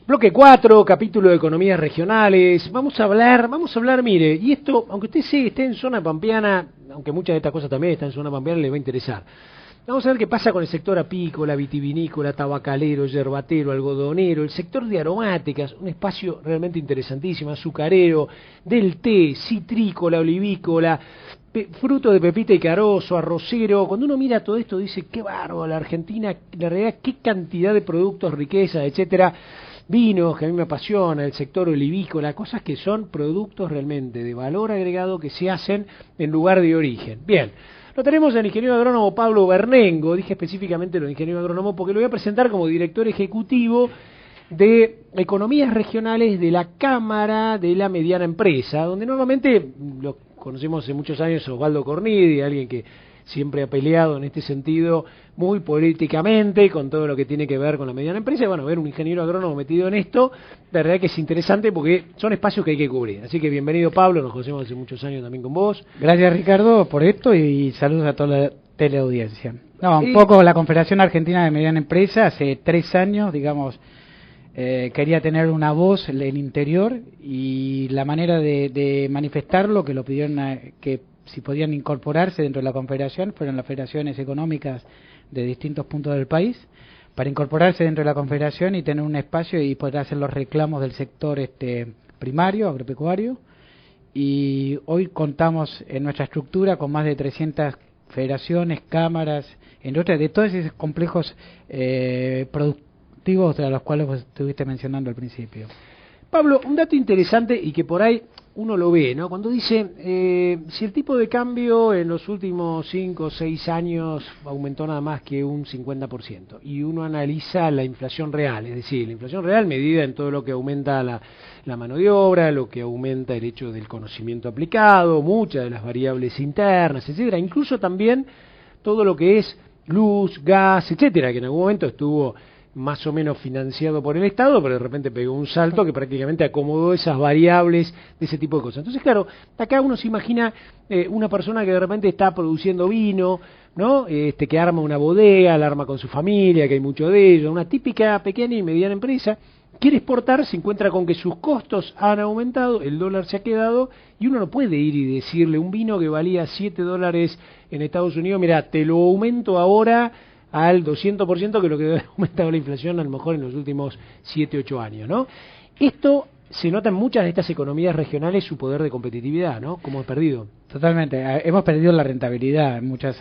Bloque 4, capítulo de economías regionales. Vamos a hablar, mire, y esto, aunque usted sí esté en zona pampeana, aunque muchas de estas cosas también están en zona pampeana, le va a interesar. Vamos a ver qué pasa con el sector apícola, vitivinícola, tabacalero, yerbatero, algodonero, el sector de aromáticas, un espacio realmente interesantísimo, azucarero, del té, citrícola, olivícola, fruto de pepita y carozo, arrocero. Cuando uno mira todo esto dice, qué bárbaro, la Argentina, la realidad, qué cantidad de productos, riqueza, etcétera. Vinos, que a mí me apasiona, el sector olivícola, cosas que son productos realmente de valor agregado que se hacen en lugar de origen. Bien, lo tenemos al ingeniero agrónomo Pablo Bernengo, dije específicamente lo de ingeniero agrónomo porque lo voy a presentar como director ejecutivo de economías regionales de la Cámara de la Mediana Empresa, donde normalmente lo conocemos hace muchos años Osvaldo Cornidi, alguien que siempre ha peleado en este sentido muy políticamente con todo lo que tiene que ver con la mediana empresa. Y bueno, ver un ingeniero agrónomo metido en esto, la verdad que es interesante porque son espacios que hay que cubrir. Así que bienvenido, Pablo, nos conocemos hace muchos años también con vos. Gracias, Ricardo, por esto y saludos a toda la teleaudiencia. No, un poco la Confederación Argentina de Mediana Empresa, hace 3 años, digamos, quería tener una voz en el interior y la manera de manifestarlo, que lo pidieron que si podían incorporarse dentro de la Confederación, fueron las federaciones económicas de distintos puntos del país, para incorporarse dentro de la Confederación y tener un espacio y poder hacer los reclamos del sector primario, agropecuario. Y hoy contamos en nuestra estructura con más de 300 federaciones, cámaras, entre otras, de todos esos complejos productivos de los cuales vos estuviste mencionando al principio. Pablo, un dato interesante y que por ahí uno lo ve, ¿no? Cuando dice, si el tipo de cambio en los últimos 5 o 6 años aumentó nada más que un 50%, y uno analiza la inflación real, es decir, la inflación real medida en todo lo que aumenta la mano de obra, lo que aumenta el hecho del conocimiento aplicado, muchas de las variables internas, etcétera, incluso también todo lo que es luz, gas, etcétera, que en algún momento estuvo más o menos financiado por el Estado, pero de repente pegó un salto que prácticamente acomodó esas variables de ese tipo de cosas. Entonces, claro, acá uno se imagina una persona que de repente está produciendo vino, ¿no? Que arma una bodega, la arma con su familia, que hay mucho de ello, una típica pequeña y mediana empresa, quiere exportar, se encuentra con que sus costos han aumentado, el dólar se ha quedado, y uno no puede ir y decirle un vino que valía $7 en Estados Unidos, mira, te lo aumento ahora al 200%, que es lo que ha aumentado la inflación a lo mejor en los últimos 7, 8 años, ¿no? Esto se nota en muchas de estas economías regionales, su poder de competitividad, ¿no? Como perdido. Totalmente. Hemos perdido la rentabilidad en muchos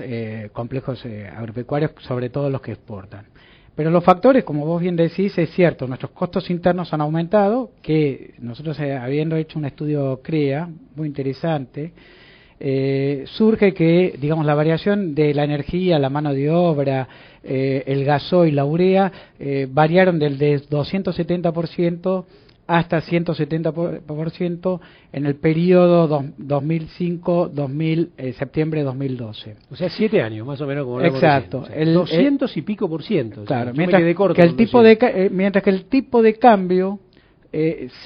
complejos agropecuarios, sobre todo los que exportan. Pero los factores, como vos bien decís, es cierto, nuestros costos internos han aumentado, que nosotros habiendo hecho un estudio CREA muy interesante, surge que, digamos, la variación de la energía, la mano de obra, el gasoil, la urea, variaron del de 270% hasta 170% en el periodo 2005, septiembre de 2012. O sea, 7 años, más o menos. Como exacto. O sea, 200 y pico por ciento. Claro, o sea, mientras que el tipo de cambio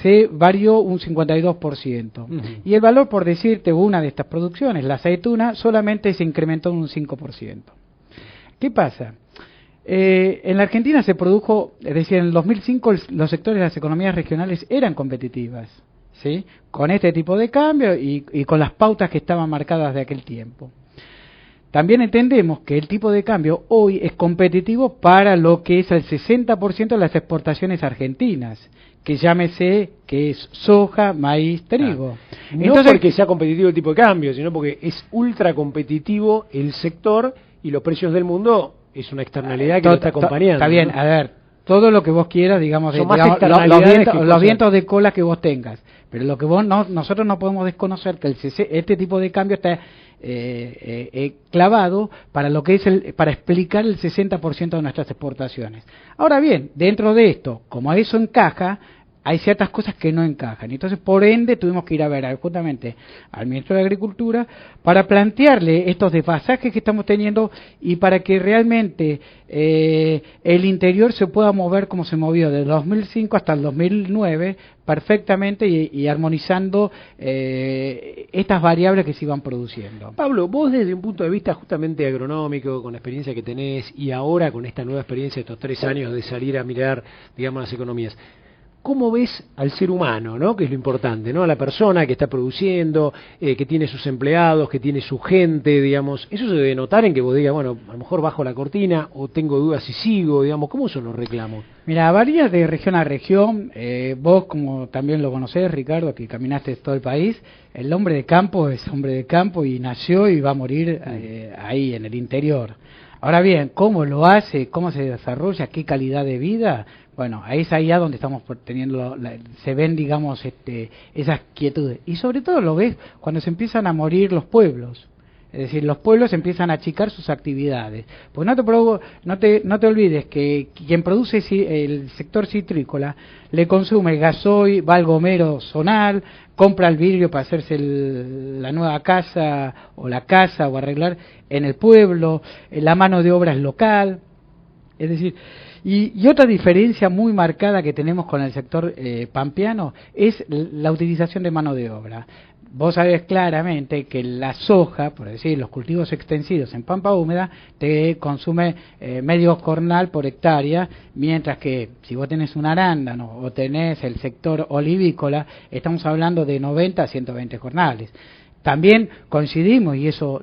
se varió un 52%. Y el valor, por decirte, una de estas producciones, la aceituna, solamente se incrementó en un 5%. ¿Qué pasa? En la Argentina se produjo, es decir, en el 2005 los sectores de las economías regionales eran competitivas, ¿sí? Con este tipo de cambio y con las pautas que estaban marcadas de aquel tiempo. También entendemos que el tipo de cambio hoy es competitivo para lo que es el 60% de las exportaciones argentinas, que llámese que es soja, maíz, trigo. No entonces, porque sea competitivo el tipo de cambio, sino porque es ultra competitivo el sector y los precios del mundo es una externalidad que lo está acompañando. Está bien, ¿no? A ver, todo lo que vos quieras, digamos, los vientos de cola que vos tengas, pero lo que nosotros no podemos desconocer que este tipo de cambio está clavado para lo que es para explicar el 60% de nuestras exportaciones. Ahora bien, dentro de esto, como eso encaja, hay ciertas cosas que no encajan. Entonces, por ende, tuvimos que ir a ver justamente al ministro de Agricultura para plantearle estos desfasajes que estamos teniendo y para que realmente el interior se pueda mover como se movió desde 2005 hasta el 2009 perfectamente y armonizando estas variables que se iban produciendo. Pablo, vos desde un punto de vista justamente agronómico, con la experiencia que tenés y ahora con esta nueva experiencia de estos 3 años de salir a mirar, digamos, las economías, ¿cómo ves al ser humano, ¿no? Que es lo importante, ¿no? A la persona que está produciendo, que tiene sus empleados, que tiene su gente, digamos. Eso se debe notar en que vos digas, bueno, a lo mejor bajo la cortina o tengo dudas si sigo, digamos. ¿Cómo son los reclamos? Mira, varía de región a región. Vos, como también lo conocés, Ricardo, que caminaste todo el país, el hombre de campo es hombre de campo y nació y va a morir ahí en el interior. Ahora bien, ¿cómo lo hace? ¿Cómo se desarrolla? ¿Qué calidad de vida? Bueno, ahí es allá donde estamos teniendo, se ven, digamos, esas quietudes. Y sobre todo lo ves cuando se empiezan a morir los pueblos. Es decir, los pueblos empiezan a achicar sus actividades. Pues no te olvides que quien produce el sector citrícola le consume gasoil, va al gomero zonal, compra el vidrio para hacerse la nueva casa o arreglar en el pueblo, la mano de obra es local. Es decir, y otra diferencia muy marcada que tenemos con el sector pampeano es la utilización de mano de obra. Vos sabés claramente que la soja, por decir, los cultivos extensivos en pampa húmeda, te consume medio jornal por hectárea, mientras que si vos tenés un arándano o tenés el sector olivícola, estamos hablando de 90 a 120 jornales. También coincidimos, y eso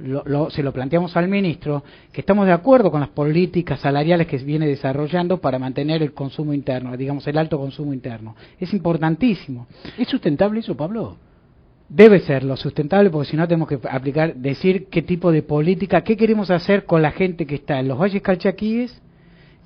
se lo planteamos al ministro, que estamos de acuerdo con las políticas salariales que se viene desarrollando para mantener el consumo interno, digamos el alto consumo interno. Es importantísimo. ¿Es sustentable eso, Pablo? Debe serlo sustentable, porque si no tenemos que decir qué tipo de política, qué queremos hacer con la gente que está en los valles calchaquíes,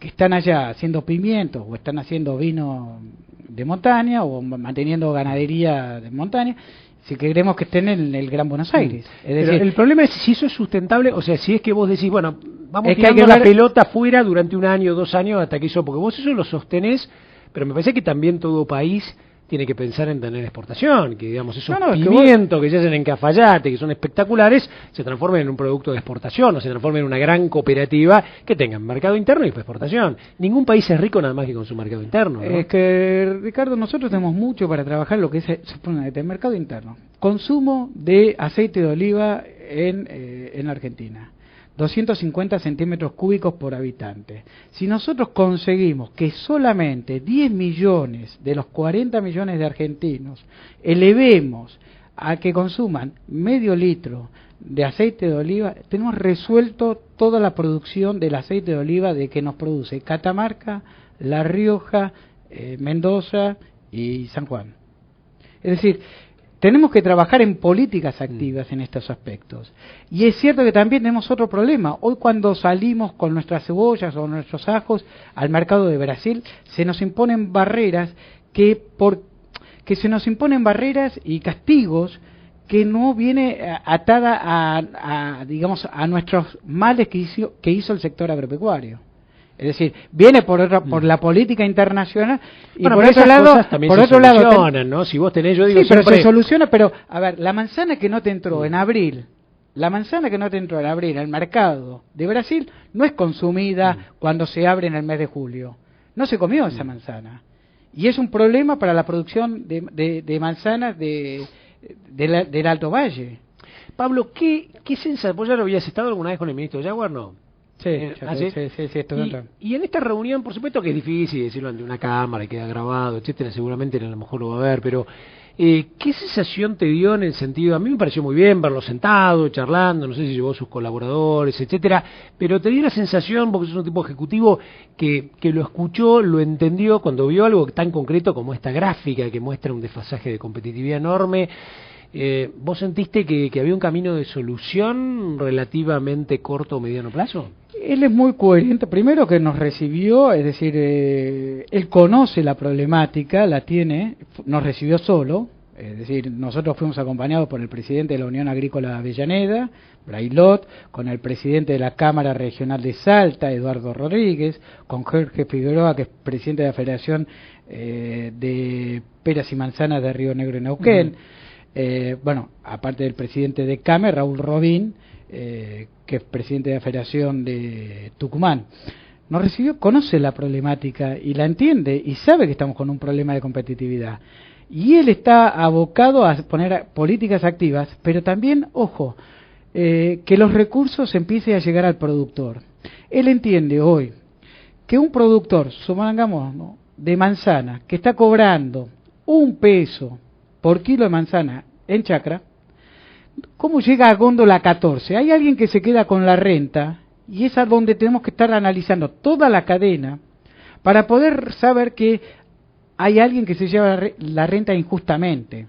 que están allá haciendo pimientos o están haciendo vino de montaña o manteniendo ganadería de montaña, si queremos que estén en el Gran Buenos Aires. Es decir, pero el problema es si eso es sustentable, o sea, si es que vos decís, bueno, vamos es tirando la pelota fuera durante 1 año, 2 años, hasta que eso, porque vos eso lo sostenés, pero me parece que también todo país tiene que pensar en tener exportación, que digamos esos pimientos que se hacen en Cafayate, que son espectaculares, se transformen en un producto de exportación, o se transformen en una gran cooperativa que tenga mercado interno y exportación. Ningún país es rico nada más que con su mercado interno, ¿no? Es que, Ricardo, nosotros tenemos mucho para trabajar lo que es el mercado interno. Consumo de aceite de oliva en Argentina. 250 centímetros cúbicos por habitante. Si nosotros conseguimos que solamente 10 millones de los 40 millones de argentinos elevemos a que consuman medio litro de aceite de oliva, tenemos resuelto toda la producción del aceite de oliva de que nos produce Catamarca, La Rioja, Mendoza y San Juan. Es decir, tenemos que trabajar en políticas activas en estos aspectos. Y es cierto que también tenemos otro problema. Hoy cuando salimos con nuestras cebollas o nuestros ajos al mercado de Brasil, se nos imponen barreras se nos imponen barreras y castigos que no viene atada a nuestros males que hizo el sector agropecuario. Es decir, viene por la política internacional y bueno, por otro lado, ¿no? Si vos tenés, yo digo, sí, pero se soluciona, pero a ver, la manzana que no te entró en abril al mercado de Brasil no es consumida cuando se abre en el mes de julio. No se comió esa manzana. Y es un problema para la producción de manzanas del Alto Valle. Pablo, ¿qué sensación? ¿Vos ya lo habías estado alguna vez con el ministro Jaguar, no? Sí, y en esta reunión, por supuesto que es difícil decirlo ante una cámara y queda grabado, etcétera, seguramente a lo mejor lo va a ver, pero ¿qué sensación te dio en el sentido? A mí me pareció muy bien verlo sentado, charlando, no sé si llevó sus colaboradores, etcétera, pero te dio la sensación, porque sos un tipo ejecutivo que lo escuchó, lo entendió cuando vio algo tan concreto como esta gráfica que muestra un desfasaje de competitividad enorme. ¿Vos sentiste que había un camino de solución relativamente corto o mediano plazo? Él es muy coherente, primero que nos recibió, es decir, él conoce la problemática, la tiene, nos recibió solo, es decir, nosotros fuimos acompañados por el presidente de la Unión Agrícola de Avellaneda, Brailot, con el presidente de la Cámara Regional de Salta, Eduardo Rodríguez, con Jorge Figueroa, que es presidente de la Federación de Peras y Manzanas de Río Negro y Neuquén, bueno, aparte del presidente de CAME, Raúl Robín, que es presidente de la Federación de Tucumán. Nos recibió, conoce la problemática y la entiende y sabe que estamos con un problema de competitividad. Y él está abocado a poner políticas activas, pero también, ojo, que los recursos empiecen a llegar al productor. Él entiende hoy que un productor, supongamos, ¿no?, de manzana que está cobrando 1 peso por kilo de manzana en Chacra, ¿cómo llega a góndola 14? Hay alguien que se queda con la renta y es a donde tenemos que estar analizando toda la cadena para poder saber que hay alguien que se lleva la renta injustamente.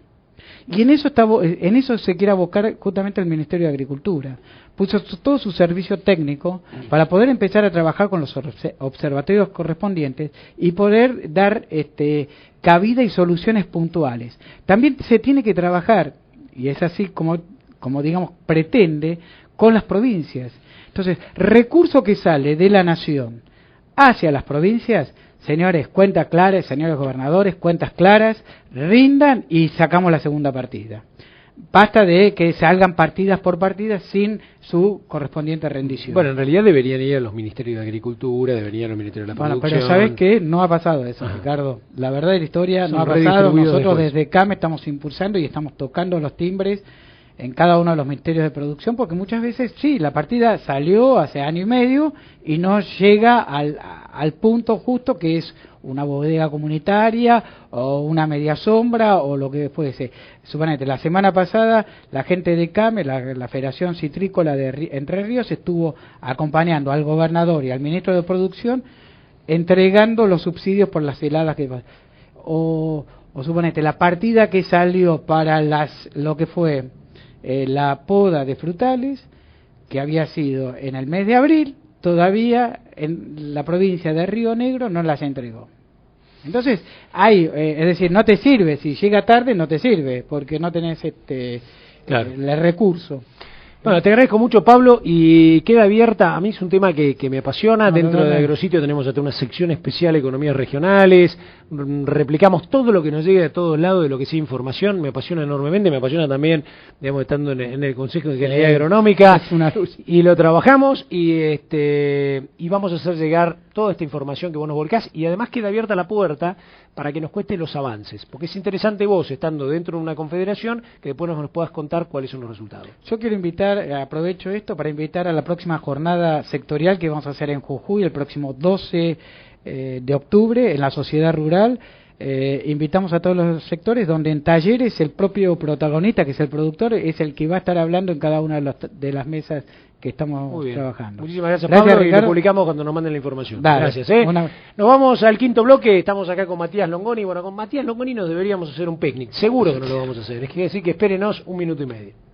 Y en eso se quiere abocar justamente el Ministerio de Agricultura. Puso todo su servicio técnico para poder empezar a trabajar con los observatorios correspondientes y poder dar cabida y soluciones puntuales. También se tiene que trabajar, y es así como digamos pretende, con las provincias. Entonces, recurso que sale de la nación hacia las provincias, señores, cuentas claras, señores gobernadores, cuentas claras, rindan y sacamos la segunda partida. Basta de que salgan partidas por partidas sin su correspondiente rendición. Bueno, en realidad deberían ir a los ministerios de Agricultura, deberían ir a los ministerios de la Producción. Bueno, pero ¿sabes qué? No ha pasado eso, Ricardo. La verdad de la historia no ha pasado. Nosotros desde CAM estamos impulsando y estamos tocando los timbres en cada uno de los ministerios de producción, porque muchas veces, sí, la partida salió hace año y medio y no llega al punto justo que es una bodega comunitaria o una media sombra o lo que fuese. Suponete, la semana pasada la gente de CAME, la Federación Citrícola de Entre Ríos, estuvo acompañando al gobernador y al ministro de Producción entregando los subsidios por las heladas que... O suponete, la partida que salió para lo que fue la poda de frutales, que había sido en el mes de abril, todavía en la provincia de Río Negro no las entregó. Entonces, es decir, no te sirve, si llega tarde no te sirve, porque no tenés el recurso. Bueno, te agradezco mucho, Pablo, y queda abierta, a mí es un tema que me apasiona. Dentro de Agrositio tenemos hasta una sección especial, economías regionales, replicamos todo lo que nos llegue de todos lados, de lo que sea información, me apasiona enormemente, me apasiona también, digamos, estando en el Consejo de Ingeniería Agronómica, y lo trabajamos, y vamos a hacer llegar toda esta información que vos nos volcás, y además queda abierta la puerta para que nos cueste los avances, porque es interesante vos, estando dentro de una confederación, que después nos puedas contar cuáles son los resultados. Yo quiero aprovecho esto para invitar a la próxima jornada sectorial que vamos a hacer en Jujuy el próximo 12 de octubre en la sociedad rural. Invitamos a todos los sectores donde en talleres el propio protagonista, que es el productor, es el que va a estar hablando en cada una de las mesas que estamos trabajando. Muchísimas gracias, Pablo, Ricardo. Y lo publicamos cuando nos manden la información. Dale, gracias. Nos vamos al quinto bloque, estamos acá con Matías Longoni. Bueno, con Matías Longoni nos deberíamos hacer un picnic, seguro que no lo vamos a hacer, es que decir que espérenos 1 minuto y medio.